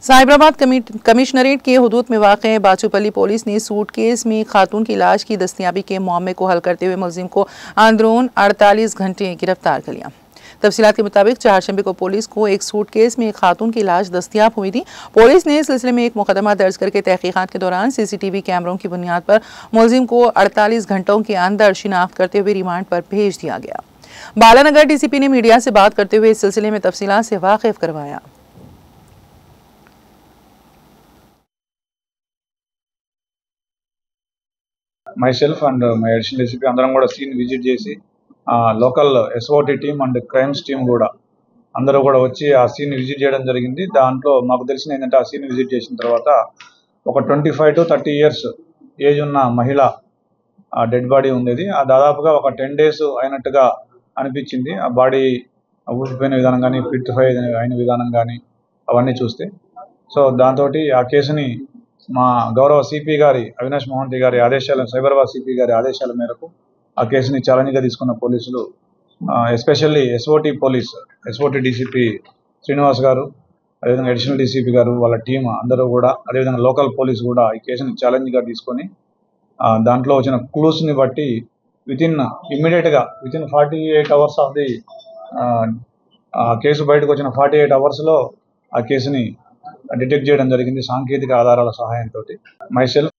Cyberabad commissionerate के हुदूद में वाक़ बाचूपल्ली पुलिस ने सूटकेस में खातून की लाश की दस्तियाबी के मामले को हल करते हुए मुलजिम को अंदरून 48 घंटे गिरफ्तार कर लिया। तफसीलात के मुताबिक चारशंबे को पुलिस को एक सूटकेस में एक खातून की लाश दस्तियाब हुई थी। पुलिस ने इस सिलसिले में एक मुकदमा दर्ज करके तहकीकात के दौरान सीसीटीवी कैमरों की बुनियाद पर मुलजिम को 48 घंटों के अंदर शिनाख्त करते हुए रिमांड पर भेज दिया गया। बालानगर डीसीपी ने मीडिया से बात करते हुए इस सिलसिले में तफसीलात से वाकिफ करवाया। myself and my additional DCP అందరం కూడా సీన్ విజిట్ చేసి local SOT team and crimes team కూడా అందరూ కూడా వచ్చి ఆ సీన్ విజిట్ చేయడం జరిగింది. దాంట్లో మాకు తెలిసిన ఏంటంటే ఆ సీన్ విజిట్ చేసిన తర్వాత ఒక 25 to 30 years ఏజ్ ఉన్న మహిళ డెడ్ బాడీ ఉండేది. దాదాపుగా ఒక 10 days అయినట్టుగా అనిపించింది. ఆ బాడీ ఊపిపోయిన విధానం కానీ ఫిట్ఫై అయిన విధానం కానీ అవన్నీ చూస్తే సో దాంతో ఆ కేసుని మా గౌరవ సిపి గారి అవినాష్ మోహంతి గారి ఆదేశాల సైబరాబాద్ సిపి గారి ఆదేశాల మేరకు ఆ కేసుని ఛాలెంజ్గా తీసుకున్న పోలీసులు ఎస్పెషల్లీ SOT డీసీపీ శ్రీనివాస్ గారు, అదేవిధంగా అడిషనల్ డీసీపీ గారు, వాళ్ళ టీం అందరూ కూడా, అదేవిధంగా లోకల్ పోలీసు కూడా ఈ కేసుని ఛాలెంజ్గా తీసుకొని దాంట్లో వచ్చిన క్లూస్ని బట్టి ఇమ్మీడియట్గా with in 48 hours of the case బయటకు వచ్చిన 48 hours ఆ కేసుని డిటెక్ట్ చేయడం జరిగింది సాంకేతిక ఆధారాల సహాయంతో. myself